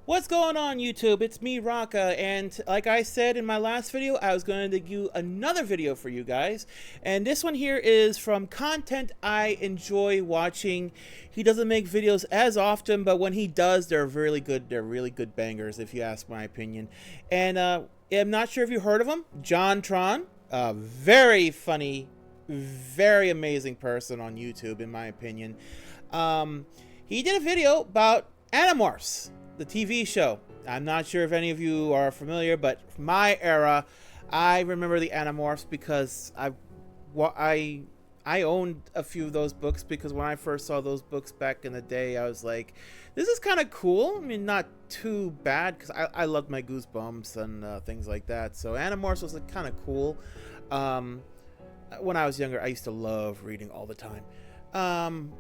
What's going on, YouTube? It's me, Raka, and like I said in my last video, I was going to do another video for you guys, and this one here is from content I enjoy watching. He doesn't make videos as often, but when he does, they're really good. They're really good bangers, if you ask my opinion. And I'm not sure if you heard of him, JonTron. Very funny, very amazing person on YouTube, in my opinion. He did a video about Animorphs, the TV show. I'm not sure if any of you are familiar, but from my era, I remember the Animorphs because I owned a few of those books, because when I first saw those books back in the day, I was like, this is kind of cool. I mean, not too bad, because I loved my Goosebumps and things like that. So Animorphs was kind of cool. When I was younger, I used to love reading all the time.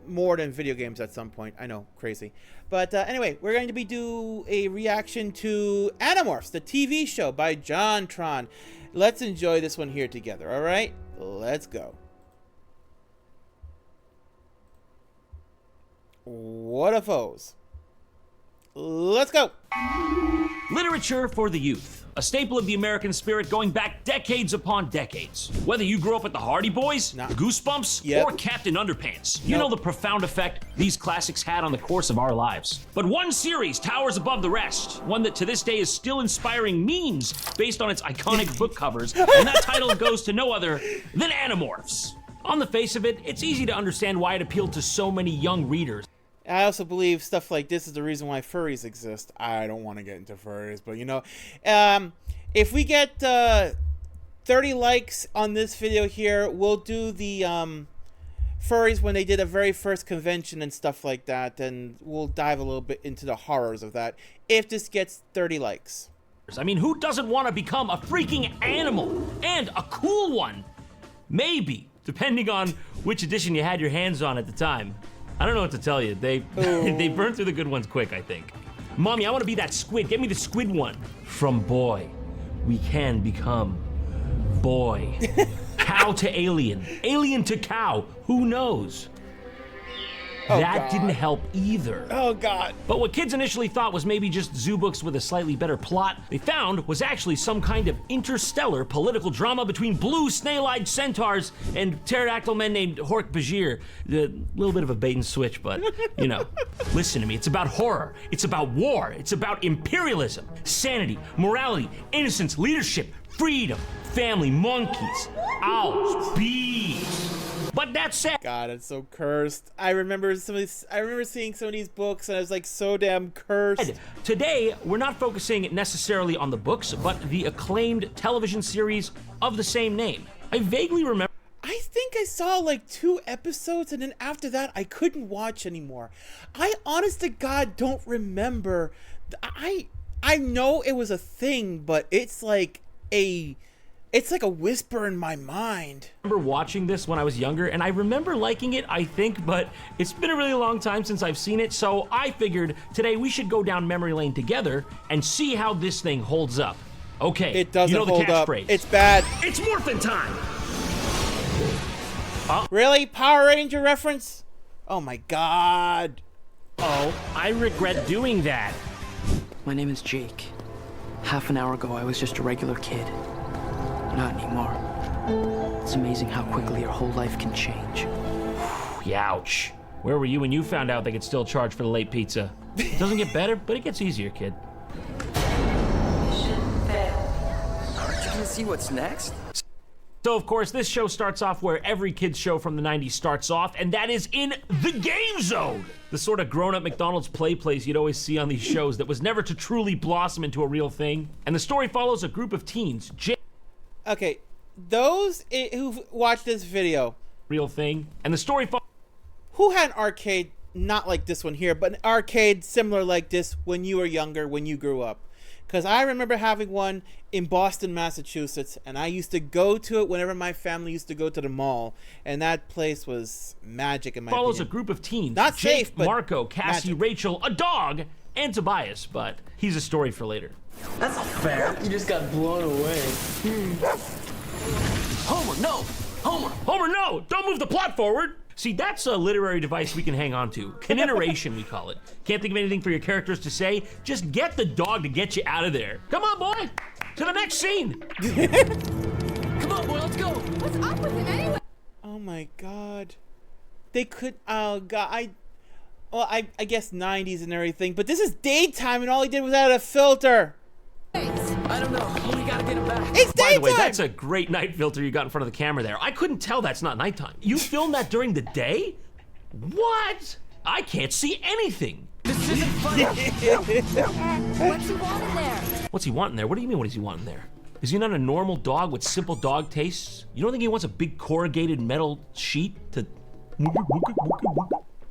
More than video games at some point. I know, crazy. But anyway, we're going to do a reaction to Animorphs, the TV show by JonTron. Let's enjoy this one here together, all right? Let's go. What a foes. Let's go. Literature for the youth, a staple of the American spirit going back decades upon decades. Whether you grew up with the Hardy Boys, Goosebumps, or Captain Underpants, you know the profound effect these classics had on the course of our lives. But one series towers above the rest, one that to this day is still inspiring memes based on its iconic book covers, and that title goes to no other than Animorphs. On the face of it, it's easy to understand why it appealed to so many young readers. I also believe stuff like this is the reason why furries exist. I don't want to get into furries, but you know, if we get 30 likes on this video here, we'll do the furries when they did a very first convention and stuff like that, and we'll dive a little bit into the horrors of that if this gets 30 likes. I mean, who doesn't want to become a freaking animal, and a cool one? Maybe, depending on which edition you had your hands on at the time. I don't know what to tell you. They burn through the good ones quick, I think. Mommy, I want to be that squid. Get me the squid one. From boy, we can become boy. Cow to alien. Alien to cow. Who knows? That didn't help either. Oh, God. But what kids initially thought was maybe just zoo books with a slightly better plot, they found was actually some kind of interstellar political drama between blue snail-eyed centaurs and pterodactyl men named Hork-Bajir. A little bit of a bait and switch, but, you know. Listen to me, it's about horror, it's about war, it's about imperialism, sanity, morality, innocence, leadership, freedom, family, monkeys, owls, bees. But that said, God, it's so cursed. I remember seeing some of these books, and I was like so damn cursed. Today, we're not focusing necessarily on the books, but the acclaimed television series of the same name. I vaguely remember. I think I saw like 2 episodes, and then after that, I couldn't watch anymore. I honest to God don't remember. I know it was a thing, but it's like a whisper in my mind. I remember watching this when I was younger, and I remember liking it, I think, but it's been a really long time since I've seen it, so I figured today we should go down memory lane together and see how this thing holds up. Okay, it doesn't you know hold the up. catchphrase. It's bad. It's morphin' time! Really? Power Ranger reference? Oh my God. Oh, I regret doing that. My name is Jake. Half an hour ago, I was just a regular kid. Not anymore. It's amazing how quickly your whole life can change. Ouch. Where were you when you found out they could still charge for the late pizza? It doesn't get better, but it gets easier, kid. Aren't you gonna see what's next? So, of course, this show starts off where every kid's show from the 90s starts off, and that is in the Game Zone! The sort of grown-up McDonald's play place you'd always see on these shows that was never to truly blossom into a real thing. And the story follows a group of teens, Okay, those who've watched this video. Real thing. And the story who had an arcade, not like this one here, but an arcade similar like this when you were younger, when you grew up? Because I remember having one in Boston, Massachusetts, and I used to go to it whenever my family used to go to the mall, and that place was magic in my follows opinion. A group of teens. Not Jake, safe, but Marco, Cassie, magic. Rachel, a dog, and Tobias, but he's a story for later. That's not fair. You just got blown away. Homer, no! Homer, no! Don't move the plot forward! See, that's a literary device we can hang on to. Coniteration, we call it. Can't think of anything for your characters to say? Just get the dog to get you out of there. Come on, boy! To the next scene! Come on, boy, let's go. What's up with him anyway? Oh my god. They could, oh god, I guess 90s and everything, but this is daytime and all he did was add a filter. I don't know. We gotta get him back. It's By daytime! the way, that's a great night filter you got in front of the camera there. I couldn't tell that's not nighttime. You filmed that during the day? What? I can't see anything. This isn't funny. What's he want in there? What's he want in there? What do you mean, what does he want in there? Is he not a normal dog with simple dog tastes? You don't think he wants a big corrugated metal sheet to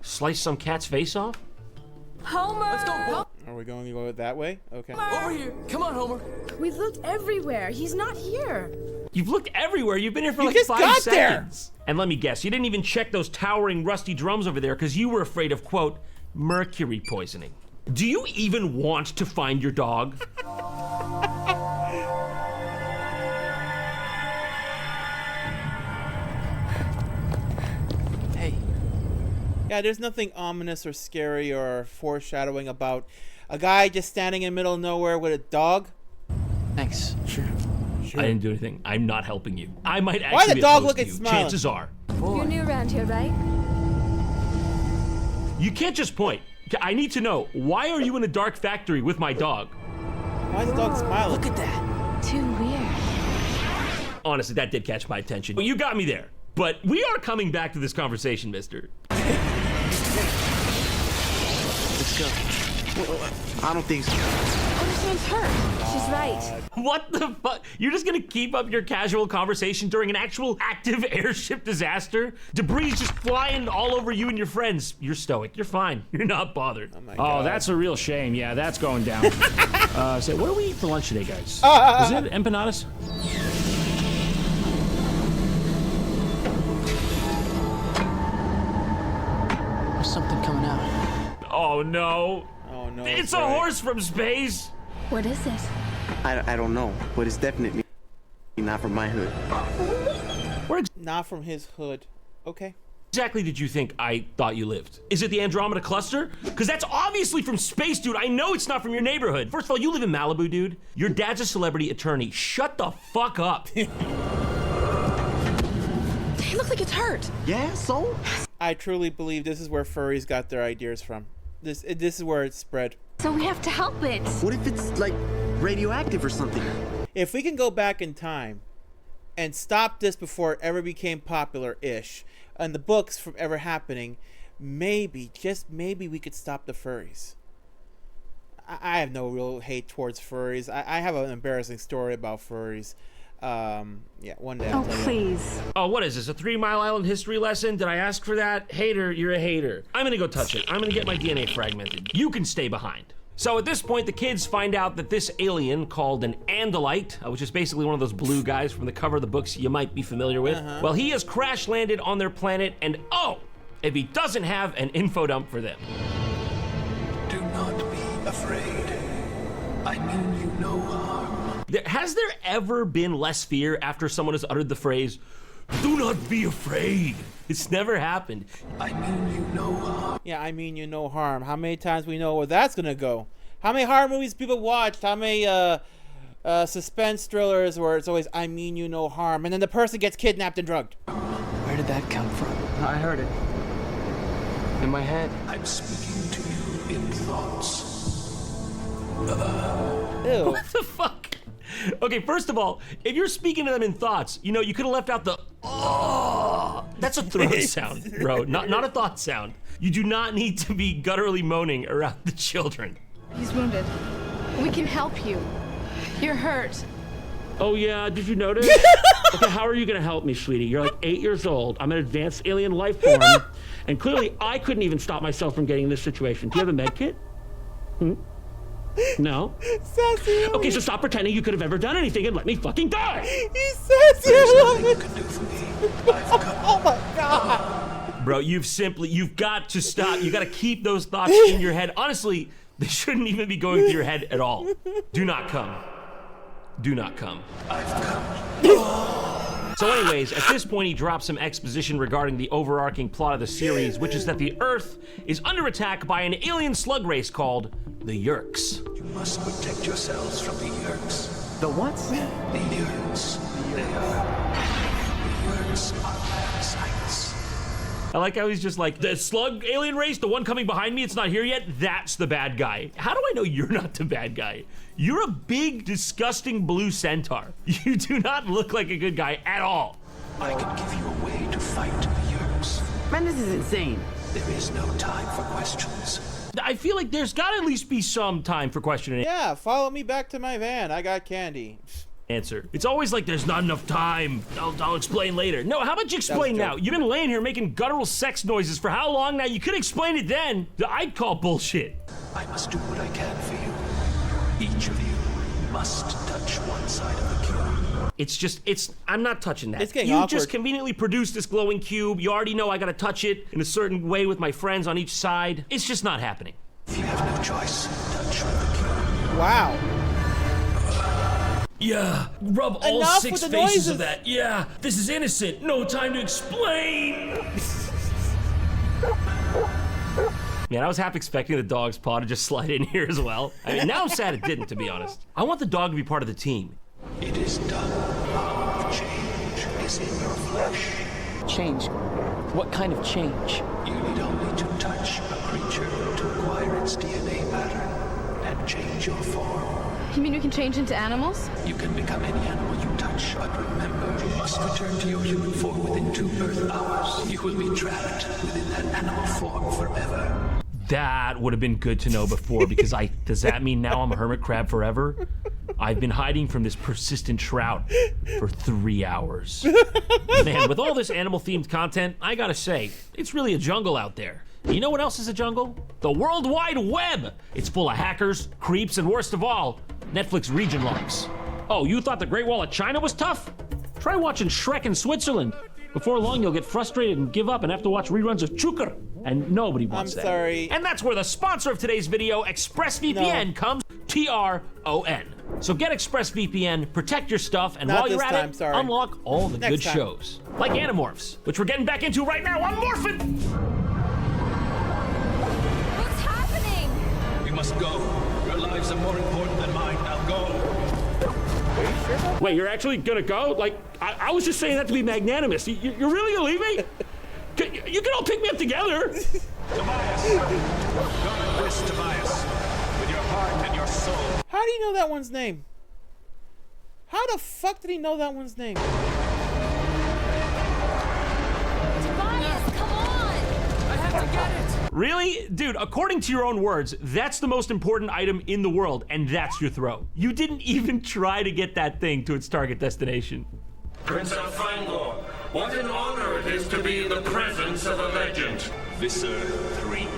slice some cat's face off? Homer! Let's go, boy. Are we going to go that way? Okay. Over here. Come on, Homer. We've looked everywhere. He's not here. You've looked everywhere. You've been here for You like just 5 got seconds. And let me guess, you didn't even check those towering rusty drums over there because you were afraid of, quote, mercury poisoning. Do you even want to find your dog? Hey. Yeah, there's nothing ominous or scary or foreshadowing about a guy just standing in the middle of nowhere with a dog. Thanks. Sure. I didn't do anything. I'm not helping you. I might actually Why the be dog opposed look to at you. smiling? Chances are. You're new around here, right? You can't just point. I need to know, why are you in a dark factory with my dog? Why is the dog smiling? Look at that. Too weird. Honestly, that did catch my attention. You got me there. But we are coming back to this conversation, mister. Let's go. I don't think so. Oh, this one's hurt. She's right. What the fuck? You're just gonna keep up your casual conversation during an actual active airship disaster? Debris just flying all over you and your friends. You're stoic. You're fine. You're not bothered. Oh my god. Oh, that's a real shame. Yeah, that's going down. So what do we eat for lunch today, guys? Is it empanadas? There's something coming out. Oh no. Oh no. It's a right. horse from space. What is it? I don't know, but it's definitely not from my hood. Where Not from his hood. Okay. exactly did you think I thought you lived? Is it the Andromeda Cluster? Because that's obviously from space, dude. I know it's not from your neighborhood. First of all, you live in Malibu, dude. Your dad's a celebrity attorney. Shut the fuck up. It looks like it's hurt. Yeah, so? I truly believe this is where furries got their ideas from. This is where it's spread. So we have to help it. What if it's like radioactive or something? If we can go back in time and stop this before it ever became popular-ish and the books from ever happening, maybe, just maybe we could stop the furries. I have no real hate towards furries. I have an embarrassing story about furries. Yeah, one day I'll Oh, tell you. please. Oh, what is this, a 3 Mile Island history lesson? Did I ask for that? Hater, you're a hater. I'm gonna go touch it. I'm gonna get my DNA fragmented. You can stay behind. So at this point, the kids find out that this alien called an Andalite, which is basically one of those blue guys from the cover of the books you might be familiar with, well, he has crash landed on their planet, and oh, if he doesn't have an info dump for them. Do not be afraid. I mean you no harm. Has there ever been less fear after someone has uttered the phrase, "Do not be afraid"? It's never happened. I mean you no harm. Yeah, I mean you no harm. How many times we know where that's gonna go? How many horror movies people watched? How many suspense thrillers where it's always I mean you no harm, and then the person gets kidnapped and drugged? Where did that come from? I heard it. In my head. I'm speaking to you in thoughts. Ew. What the fuck? Okay, first of all, if you're speaking to them in thoughts, you know, you could have left out the oh. That's a throat sound, bro, not a thought sound. You do not need to be gutturally moaning around the children. He's wounded. We can help you. You're hurt. Oh yeah, did you notice? Okay, how are you gonna help me, sweetie? You're like 8 years old. I'm an advanced alien life form, and clearly I couldn't even stop myself from getting in this situation. Do you have a med kit? No? Sassy. Okay, so stop pretending you could have ever done anything and let me fucking die! He's sassy. Nothing you can do for me. I've come. Oh my god. Bro, you've got to stop. You got to keep those thoughts in your head. Honestly, they shouldn't even be going through your head at all. Do not come. Do not come. I've come. So anyways, at this point he drops some exposition regarding the overarching plot of the series, which is that the Earth is under attack by an alien slug race called the Yeerks. You must protect yourselves from the Yeerks. The what? The Yeerks. The Yeerks are parasites. I like how he's just like, the slug alien race, the one coming behind me, it's not here yet, that's the bad guy. How do I know you're not the bad guy? You're a big, disgusting blue centaur. You do not look like a good guy at all. I can give you a way to fight the Yeerks. Man, this is insane. There is no time for questions. I feel like there's gotta at least be some time for questioning. Yeah, follow me back to my van. I got candy. Answer. It's always like there's not enough time. I'll explain later. No, how about you explain now? You've been laying here making guttural sex noises for how long now? You could explain it then. I'd call bullshit. I must do what I can for you. Each of you must touch one side of the cube. I'm not touching that. It's getting you awkward. just conveniently produced this glowing cube. You already know I gotta touch it in a certain way with my friends on each side. It's just not happening. If you have no choice, touch with the cube. Wow. Yeah, rub all Enough 6 with the faces noises. of that. Yeah, this is innocent. No time to explain. Man, I was half expecting the dog's paw to just slide in here as well. I mean, now I'm sad it didn't, to be honest. I want the dog to be part of the team. It is done. Power of change is in your flesh. Change? What kind of change? You need only to touch a creature to acquire its DNA pattern and change your form. You mean we can change into animals? You can become any animal you touch, but remember, you must return to your human form within 2 Earth hours. You will be trapped within that animal form forever. That would have been good to know before, because does that mean now I'm a hermit crab forever? I've been hiding from this persistent trout for 3 hours. Man, with all this animal-themed content, I gotta say, it's really a jungle out there. You know what else is a jungle? The World Wide Web! It's full of hackers, creeps, and worst of all, Netflix region logs. Oh, you thought the Great Wall of China was tough? Try watching Shrek in Switzerland. Before long, you'll get frustrated and give up and have to watch reruns of Chukur. And nobody wants that. I'm sorry. And that's where the sponsor of today's video, ExpressVPN, comes, TRON. So get ExpressVPN, protect your stuff, and Not while you're this at time, it, sorry. unlock all the Next good time. shows. Like Animorphs, which we're getting back into right now on Morphin'! What's happening? We must go. Your lives are more important than mine. Now go. Wait, you're actually gonna go? Like, I was just saying that to be magnanimous. You're really gonna leave me? You can all pick me up together. Tobias. Go with this, Tobias. With your heart and your soul. How do you know that one's name? How the fuck did he know that one's name? Tobias, come on! I have to get it! Really? Dude, according to your own words, that's the most important item in the world, and that's your throw. You didn't even try to get that thing to its target destination. Prince of Fangor, what an honor it is to be in the presence of a legend. Visser 3.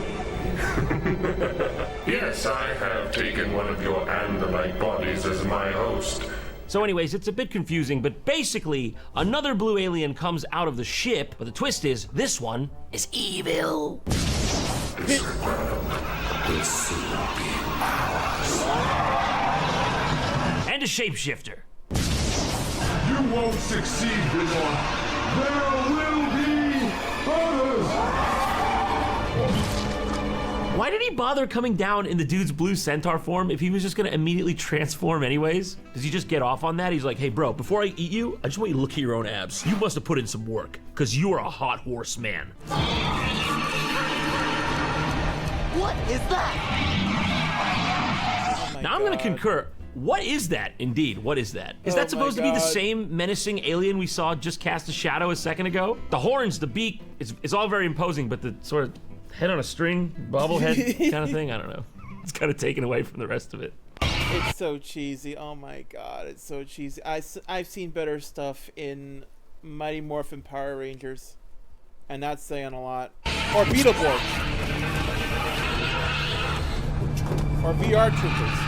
Yes, I have taken one of your Andalite bodies as my host. So anyways, it's a bit confusing, but basically, another blue alien comes out of the ship, but the twist is, this one is evil. This world will soon be ours. And a shapeshifter. You won't succeed, Benoit. There will be others. Why did he bother coming down in the dude's blue centaur form if he was just gonna immediately transform anyways? Does he just get off on that? He's like, hey bro, before I eat you, I just want you to look at your own abs. You must have put in some work, because you are a hot horse man. What is that? Oh my Now I'm gonna God. concur. What is that? Indeed, what is that? Is Oh that supposed to be the God. same menacing alien we saw just cast a shadow a second ago? The horns, the beak, it's all very imposing, but the sort of head on a string, bobblehead kind of thing, I don't know. It's kind of taken away from the rest of it. It's so cheesy. Oh my God, it's so cheesy. I've seen better stuff in Mighty Morphin Power Rangers, and that's saying a lot. Or Beetleborgs. Or VR Troopers.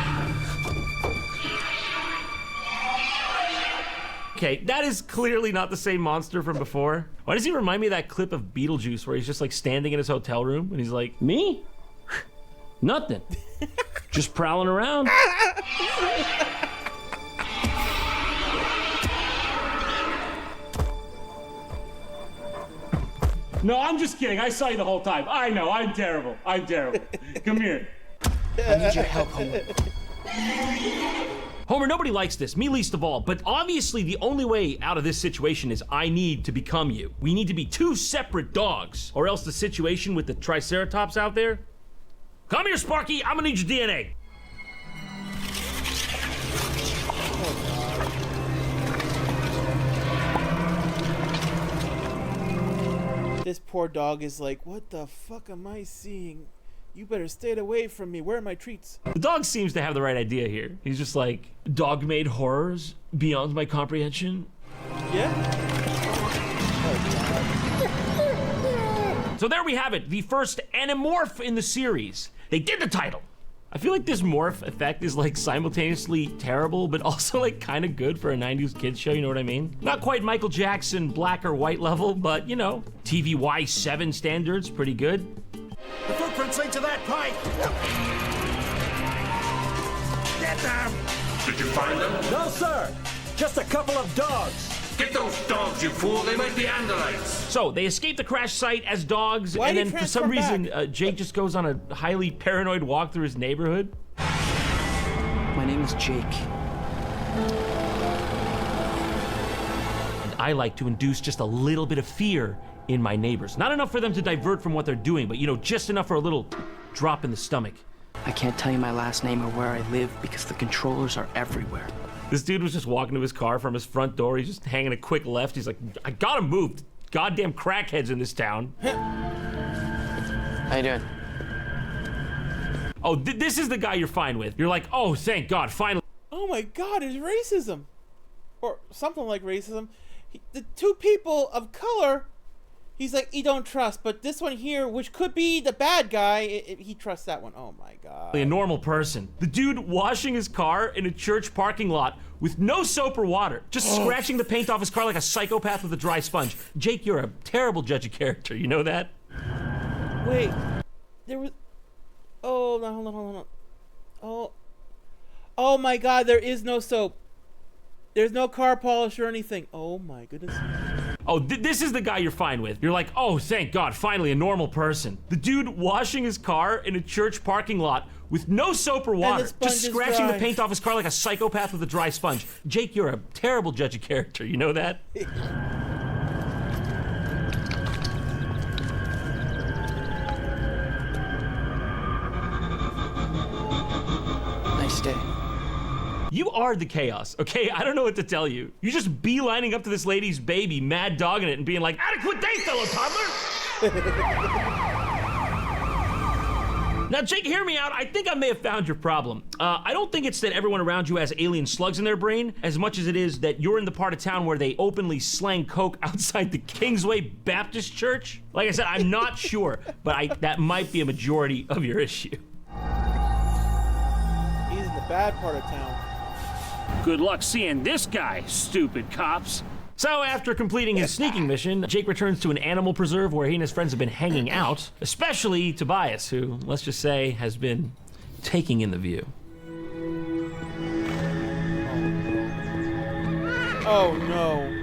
Okay, that is clearly not the same monster from before. Why does he remind me of that clip of Beetlejuice where he's just like standing in his hotel room and he's like, Me? Nothing. Just prowling around. No, I'm just kidding. I saw you the whole time. I know, I'm terrible. I'm terrible. Come here. I need your help, Homer. Homer, nobody likes this, me least of all, but obviously the only way out of this situation is I need to become you. We need to be two separate dogs, or else the situation with the Triceratops out there. Come here, Sparky, I'm gonna need your DNA. This poor dog is like, what the fuck am I seeing? You better stay away from me. Where are my treats? The dog seems to have the right idea here. He's just like, dog-made horrors beyond my comprehension. Yeah? So there we have it, the first Animorph in the series. They did the title. I feel like this morph effect is like simultaneously terrible, but also like kind of good for a 90s kids show, you know what I mean? Not quite Michael Jackson black or white level, but you know, TVY 7 standards, pretty good. The footprints lead to that pipe! Get them! Did you find them? No, sir! Just a couple of dogs! Get those dogs, you fool! They might be Andalites! So, they escape the crash site as dogs, Why and did then he for some transform reason, Jake just goes on a highly paranoid walk through his neighborhood. My name is Jake. And I like to induce just a little bit of fear in my neighbors. Not enough for them to divert from what they're doing, but you know, just enough for a little drop in the stomach. I can't tell you my last name or where I live because the controllers are everywhere. This dude was just walking to his car from his front door. He's just hanging a quick left. He's like, I gotta move. Goddamn crackheads in this town. How you doing? Oh, this is the guy you're fine with. You're like, oh, thank God, finally. Oh my God, it's racism. Or something like racism. The two people of color, he's like, he don't trust. But this one here, which could be the bad guy, he trusts that one. Oh my God. A normal person. The dude washing his car in a church parking lot with no soap or water, just scratching the paint off his car like a psychopath with a dry sponge. Jake, you're a terrible judge of character. You know that? Wait, there was. Oh, no, hold on. Oh my God, there is no soap. There's no car polish or anything. Oh my goodness. Oh, this is the guy you're fine with. You're like, oh, thank God, finally a normal person. The dude washing his car in a church parking lot with no soap or water, just scratching the paint off his car like a psychopath with a dry sponge. Jake, you're a terrible judge of character. You know that? Nice day. You are the chaos, okay? I don't know what to tell you. You're just beelining up to this lady's baby, mad dogging it, and being like, adequate day, fellow toddler! Now, Jake, hear me out. I think I may have found your problem. I don't think it's that everyone around you has alien slugs in their brain, as much as it is that you're in the part of town where they openly slang coke outside the Kingsway Baptist Church. Like I said, I'm not sure, but that might be a majority of your issue. He's in the bad part of town. Good luck seeing this guy, stupid cops. So after completing his sneaking mission, Jake returns to an animal preserve where he and his friends have been hanging out, especially Tobias, who, let's just say, has been taking in the view. Oh no.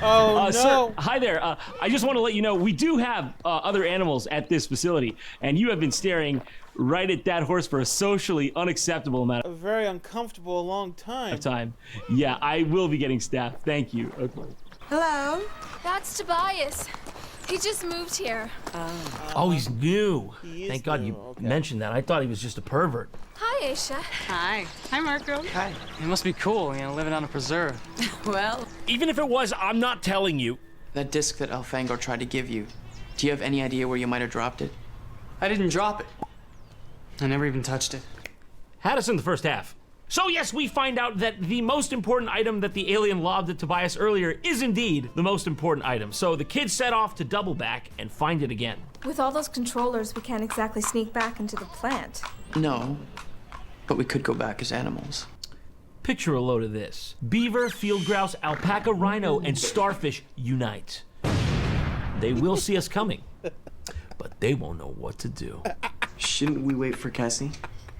Oh no. Sir, hi there. I just want to let you know we do have other animals at this facility, and you have been staring right at that horse for a socially unacceptable amount A very uncomfortable long time. of time. Yeah, I will be getting staff. Thank you. Okay. Hello? That's Tobias. He just moved here. Oh, he's new. He is Thank God new, you okay. mentioned that. I thought he was just a pervert. Hi, Aisha. Hi. Hi, Marco. Hi. It must be cool, living on a preserve. Well, Even if it was, I'm not telling you. That disc that Alfango tried to give you, do you have any idea where you might have dropped it? I didn't drop it. I never even touched it. Had us in the first half. So yes, we find out that the most important item that the alien lobbed at Tobias earlier is indeed the most important item. So the kids set off to double back and find it again. With all those controllers, we can't exactly sneak back into the plant. No, but we could go back as animals. Picture a load of this. Beaver, field grouse, alpaca, rhino, and starfish unite. They will see us coming, but they won't know what to do. Shouldn't we wait for Cassie?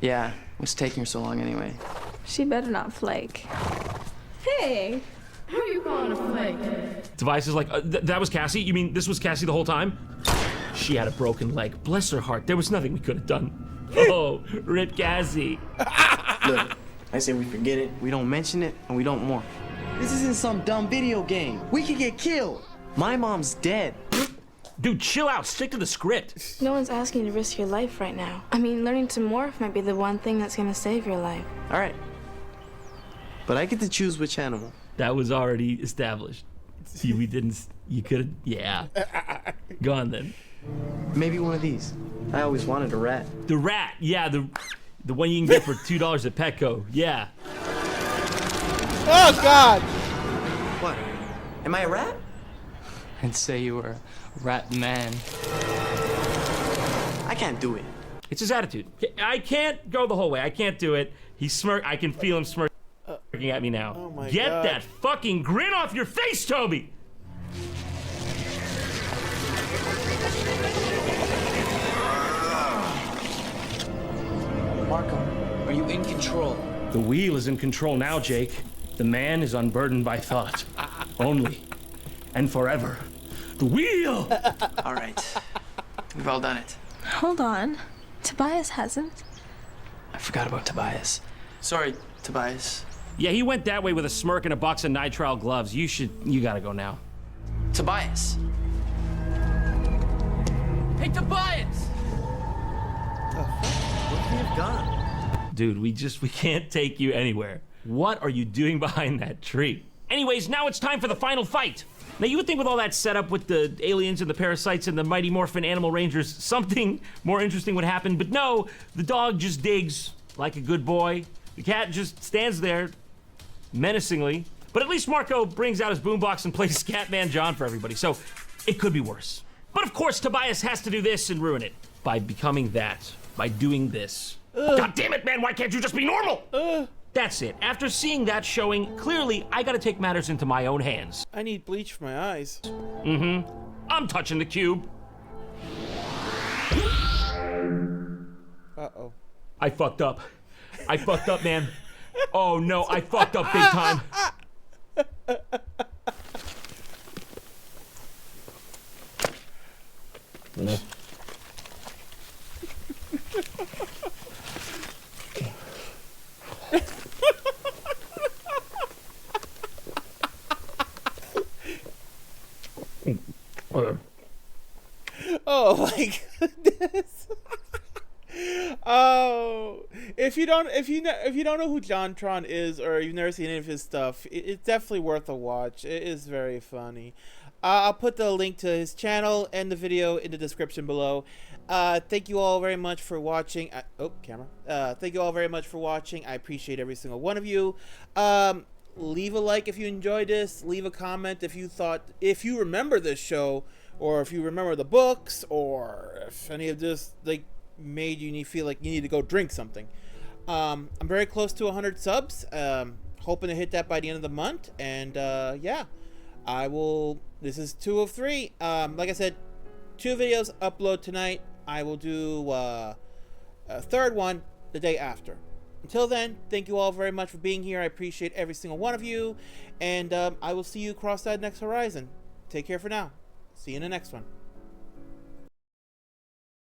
Yeah, what's taking her so long anyway? She better not flake. hey, who are you calling a flake? Tobias is like, that was Cassie? You mean this was Cassie the whole time? She had a broken leg. Bless her heart. There was nothing we could have done. Oh, Rip Cassie. Look, I say we forget it, we don't mention it, and we don't mourn. This isn't some dumb video game. We could get killed. My mom's dead. Dude, chill out. Stick to the script. No one's asking you to risk your life right now. I mean, learning to morph might be the one thing that's gonna save your life. All right. But I get to choose which animal. That was already established. See, we didn't. You could. Yeah. Go on then. Maybe one of these. I always wanted a rat. The rat. Yeah, the one you can get for $2 at Petco. Yeah. Oh God. What? Am I a rat? I'd say you were a rat man. I can't do it. It's his attitude. I can't go the whole way. I can't do it. He's smirk. I can feel him smirking at me now. Oh my Get God. that fucking grin off your face, Toby. Marco, are you in control? The wheel is in control now, Jake. The man is unburdened by thought. Only and forever. The wheel! All right. We've all done it. Hold on. Tobias hasn't. I forgot about Tobias. Sorry, Tobias. Yeah, he went that way with a smirk and a box of nitrile gloves. You gotta go now. Tobias! Hey, Tobias! Where could he have gone? Dude, we can't take you anywhere. What are you doing behind that tree? Anyways, now it's time for the final fight. Now, you would think with all that setup with the aliens and the parasites and the Mighty Morphin Animal Rangers, something more interesting would happen, but no, the dog just digs like a good boy. The cat just stands there menacingly, but at least Marco brings out his boombox and plays Scatman John for everybody, so it could be worse. But of course, Tobias has to do this and ruin it by becoming that, by doing this. God damn it, man, why can't you just be normal? That's it. After seeing that showing, clearly I gotta take matters into my own hands. I need bleach for my eyes. I'm touching the cube. Uh-oh. I fucked up. I fucked up, man. Oh no, I fucked up big time. Oh my goodness. Oh, if you don't know who JonTron is, or you've never seen any of his stuff, it's definitely worth a watch. It is very funny. I'll put the link to his channel and the video in the description below. Thank you all very much for watching. Thank you all very much for watching. I appreciate every single one of you. Leave a like if you enjoyed this. Leave a comment if you remember this show, or if you remember the books, or if any of this made you feel like you need to go drink something. I'm very close to 100 subs. Hoping to hit that by the end of the month. And yeah, I will. This is 2 of 3. Like I said, 2 videos upload tonight. I will do a third one the day after. Until then, thank you all very much for being here. I appreciate every single one of you. And I will see you across that next horizon. Take care for now. See you in the next one.